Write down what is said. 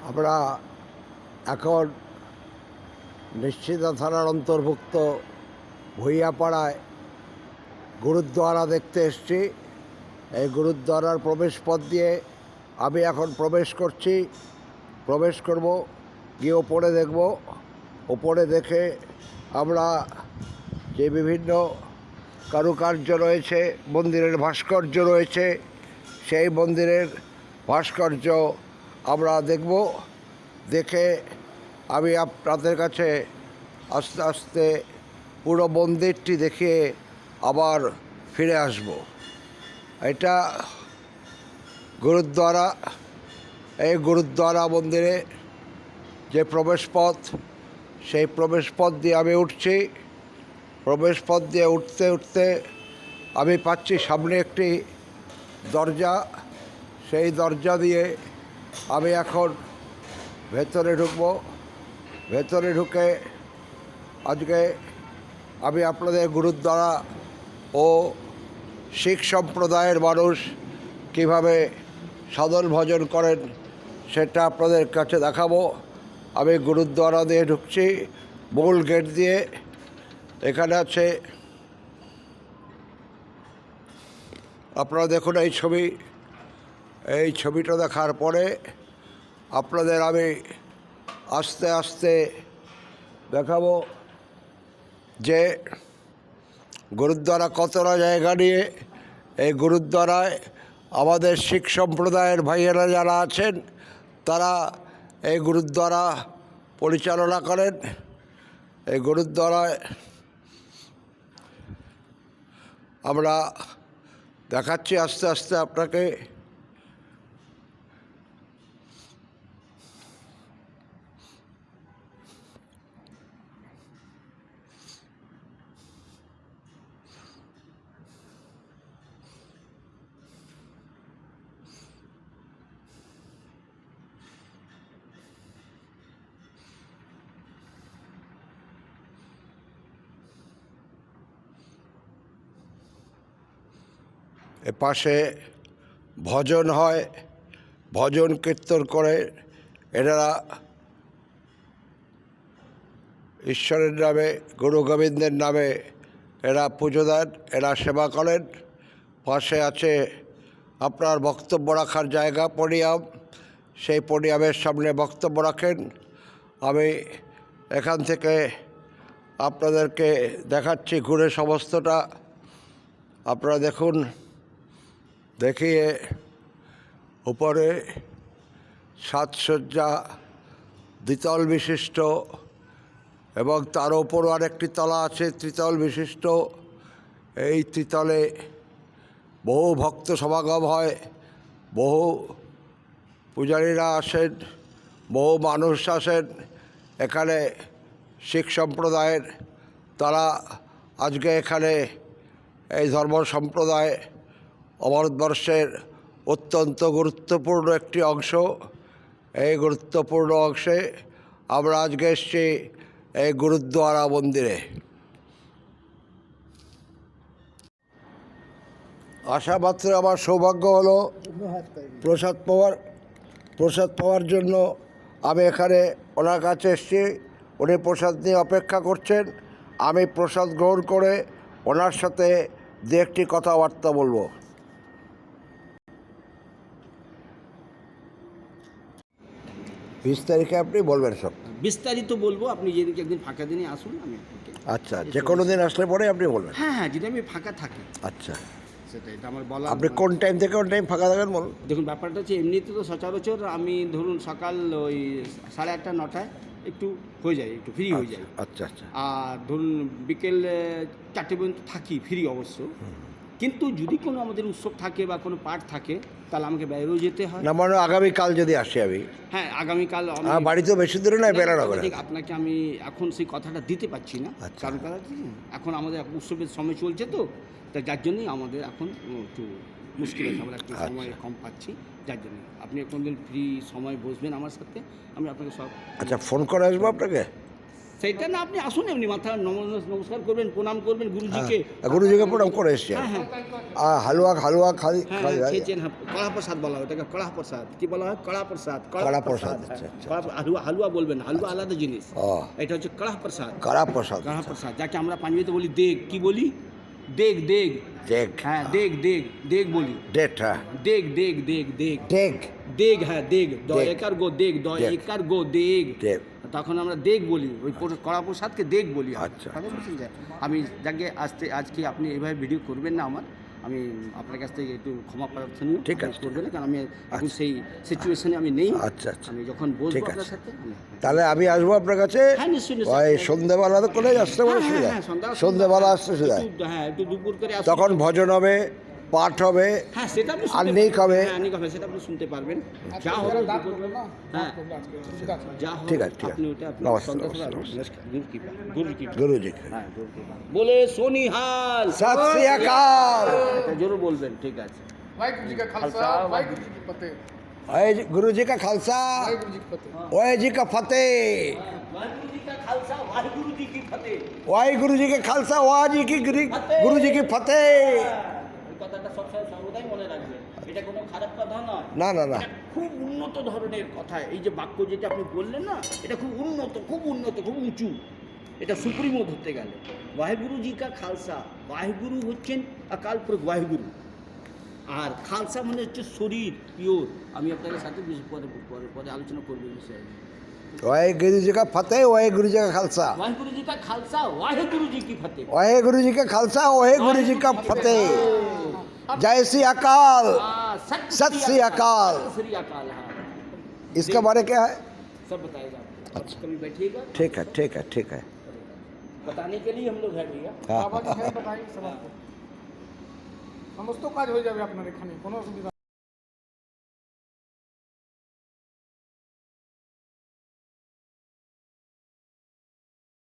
আমরা এখন নিশ্চিতা থানার অন্তর্ভুক্ত ভূঁইয়াপাড়ায় গুরুদ্বারা দেখতে এসেছি। এই গুরুদ্বারার প্রবেশপথ দিয়ে আমি এখন প্রবেশ করব, গিয়ে ওপরে দেখব। ওপরে দেখে আমরা যে বিভিন্ন কারুকার্য রয়েছে, মন্দিরের ভাস্কর্য রয়েছে, সেই মন্দিরের ভাস্কর্য আমরা দেখব। দেখে আমি আপনাদের কাছে আস্তে আস্তে পুরো মন্দিরটি দেখিয়ে আবার ফিরে আসব। এটা গুরুদ্বারা। এই গুরুদ্বারা মন্দিরে যে প্রবেশপথ, সেই প্রবেশপথ দিয়ে আমি উঠছি। প্রবেশপথ দিয়ে উঠতে উঠতে আমি পাচ্ছি সামনে একটি দরজা। সেই দরজা দিয়ে আমি এখন ভেতরে ঢুকব। ভেতরে ঢুকে আজকে আমি আপনাদের গুরুদ্বারা ও শিখ সম্প্রদায়ের মানুষ কীভাবে সাধন ভজন করেন সেটা আপনাদের কাছে দেখাবো। আমি গুরুদ্বারা দিয়ে ঢুকছি, মূল গেট দিয়ে। এখানে আছে, আপনারা দেখুন এই ছবিটা দেখার পরে আপনাদের আমি আস্তে আস্তে দেখাবো যে গুরুদ্বারা কতটা জায়গা নিয়ে। এই গুরুদ্বারায় আমাদের শিখ সম্প্রদায়ের ভাইয়েরা যারা আছেন তারা এই গুরুদ্বারা পরিচালনা করেন। এই গুরুদ্বারায় আমরা দেখাচ্ছি আস্তে আস্তে আপনাকে। পাশে ভজন হয়, ভজন কীর্তন করে এনারা ঈশ্বরের নামে, গুরু গোবিন্দের নামে এরা পুজো দেন, এরা সেবা করেন। পাশে আছে আপনার বক্তব্য রাখার জায়গা, পোডিয়াম। সেই পোডিয়ামের সামনে বক্তব্য রাখেন। আমি এখান থেকে আপনাদেরকে দেখাচ্ছি ঘুরে সমস্তটা। আপনারা দেখুন, দেখিয়ে উপরে সাজসজ্জা দ্বিতল বিশিষ্ট, এবং তার ওপরও আরেকটি তলা আছে ত্রিতল বিশিষ্ট। এই ত্রিতলে বহু ভক্ত সমাগম হয়, বহু পূজারীরা আসেন, বহু মানুষ আসেন এখানে শিখ সম্প্রদায়ের। তারা আজকে এখানে এই ধর্ম সম্প্রদায় ভারতবর্ষের অত্যন্ত গুরুত্বপূর্ণ একটি অংশ। এই গুরুত্বপূর্ণ অংশে আমরা আজকে এসেছি এই গুরুদ্বারা মন্দিরে। আসা মাত্র আমার সৌভাগ্য হলো প্রসাদ পাওয়ার জন্য আমি এখানে ওনার কাছে এসেছি। উনি প্রসাদ নিয়ে অপেক্ষা করছেন। আমি প্রসাদ গ্রহণ করে ওনার সাথে দু একটি কথাবার্তা বলবো। 20 তারিখে আপনি বলবেন সব বিস্তারিত বলবো। আপনি যেদিকে একদিন ফাঁকা দিনে আসুন, আমি আপনাকে। আচ্ছা, যে কোনো দিন আসলে পরে আপনি বলবেন। হ্যাঁ, যদি আমি ফাঁকা থাকি। আচ্ছা, সেটা এটা আমার বলা। আপনি কোন টাইম থেকে কোন টাইম ফাঁকা থাকেন বলুন। দেখুন, ব্যাপারটা হচ্ছে এমনিতে তো সচরাচর আমি ধরুন সকাল ওই 8:30 9টায় একটু হয়ে যায়, একটু ফ্রি হয়ে যায়। আচ্ছা আচ্ছা। আর ধরুন বিকেল 4টে পর্যন্ত থাকি ফ্রি অবশ্য। কিন্তু যদি কোনো আমাদের উৎসব থাকে বা কোনো পাঠ থাকে তাহলে আমাকে বাইরেও যেতে হয়। না মানে আগামীকাল যদি আসি আমি। হ্যাঁ, আগামীকাল বাড়িতেও বেশি দূরে নয়, বেলানগরে। আপনাকে আমি এখন সেই কথাটা দিতে পারছি না। আচ্ছা। কারণ এখন আমাদের উৎসবের সময় চলছে, তো যার জন্যই আমাদের এখন একটু মুশকিল আছে। আমরা একটু সময় কম পাচ্ছি, যার জন্য আপনি কোনদিন ফ্রি সময় বসবেন আমার সাথে, আমি আপনাকে সব। আচ্ছা, ফোন করে আসবো আপনাকে। সেইটা না, আপনি আসুন, এমনি মাথা নমস্কার করবেন, প্রণাম করবেন গুরুজিকে। গুরুজিকে প্রণাম করে এসছি। হ্যাঁ হ্যাঁ হালুয়া খাই হ্যাঁ খাই হ্যাঁ, খেয়েছেন। হ্যাঁ, কড়া প্রসাদ বলা হয় ওটাকে, কড়া প্রসাদ কি বলা হয়? কড়া প্রসাদ। কড়া প্রসাদ, হ্যাঁ, আচ্ছা, আচ্ছা। হালুয়া, হালুয়া বলবেন না, হালুয়া আলাদা জিনিস। ও এটা হচ্ছে কড়া প্রসাদ। কড়া প্রসাদ, কড়া প্রসাদ, যাকে আমরা পাঞ্জাবিতে বলি দেগ। কি বলি? দেগ দেগ। ডেক, হ্যাঁ দেগ দেগ দেগ বলি। ডেট, হ্যাঁ দেগ দেগ দেগ দেগ ডেক, দেগ, হ্যাঁ দেগ, দ দেগ। একার গো দেগ, দ দেগ। একার গো দেগ। দেগ। তখন আমরা দেগ বলি, ওই কড়া প্রসাদকে দেগ বলি। আচ্ছা। কথা বুঝছেন? যে আমি যাকে আজকে আপনি এভাবে ভিডিও করবেন না, আমি আপনার কাছ থেকে একটু ক্ষমা প্রার্থনীয়। ঠিক আছে। করবেন না, কারণ আমি এখন সেই সিচুয়েশনে আমি নেই। আচ্ছা আচ্ছা, আমি যখন বসবো ঠিক আপনার আছে। সাথে তাহলে আমি আসবো আপনার কাছে হ্যাঁ নিশ্চয়ই ওই নিশ্চয়ই। সন্ধ্যেবেলা তো করে আসতে পারে হ্যাঁ, সুবিধা, হ্যাঁ, সন্ধ্যেবেলা আসতে সুবিধা। হ্যাঁ একটু দুপুর করে আসুন। তখন ভজন হবে, পাঠ হবে, হ্যাঁ সেটা আপনি আর শুনতে নেক হবে। হ্যাঁ নেক হবে, সেটা আপনি শুনতে পারবেন। যা হবে হ্যাঁ যা হবে ঠিক আছে, ঠিক আছে। আপনি ওটা আপনি নমস্কার, সন্ধ্যা নমস্কার, করে নমস্কার। গুরু কি গুরু কি গুরুজি হ্যাঁ গুরু কি বলে সোনিহাল। সত শ্রী অকাল। এটা জোরে বলবেন, ঠিক আছে। वाहिगुरु जी का खालसा वाहिगुरु जी की फतेह गुरु जी का खालसा, वाहिगुरु जी की फतेह वाहे जी का फतेह, वाहिगुरु जी का खालसा वाहिगुरु जी की फतेह। वाहे गुरु जी के खालसा, वाह जी की गुरु जी की फतेह। এই কথাটা সবসময় সর্বদাই মনে রাখবেন, এটা কোনো খারাপ কথা নয়। না না না, এটা খুব উন্নত ধরনের কথা। এই যে বাক্য যেটা আপনি বললেন না, এটা খুব উন্নত, খুব উন্নত, খুব উঁচু। এটা সুপ্রিমো ধরতে গেলে। ওয়াহেগুরু জি কা খালসা, ওয়াহেগুরু হচ্ছেন অকাল পুরখ ওয়াহেগুরু, আর খালসা মানে হচ্ছে শরীর পিওর। আমি আপনাদের সাথে পরে পরে পরে আলোচনা করবো এই বিষয়ে। वाहे गुरु जी का फतेह, वाहे गुरु जी का खालसा, ওয়াহেগুরু জি কা খালসা ওয়াহেগুরু জি কি ফতেহ। वाहे गुरु जी का खालसा, वाहे गुरु जी का फतेह। जय श्री अकाल, सत श्री अकाल। सत श्री अकाल, हाँ इसका बारे क्या है? सब बताएगा आपको। आप कभी बैठिएगा, ठीक है, ठीक है, ठीक है। बताने के लिए हम लोग हैं भैया। हाँ। बाबा जी है बताएंगे सब आपको समस्त काज हो जाए আপনার এখানে কোনো অসুবিধা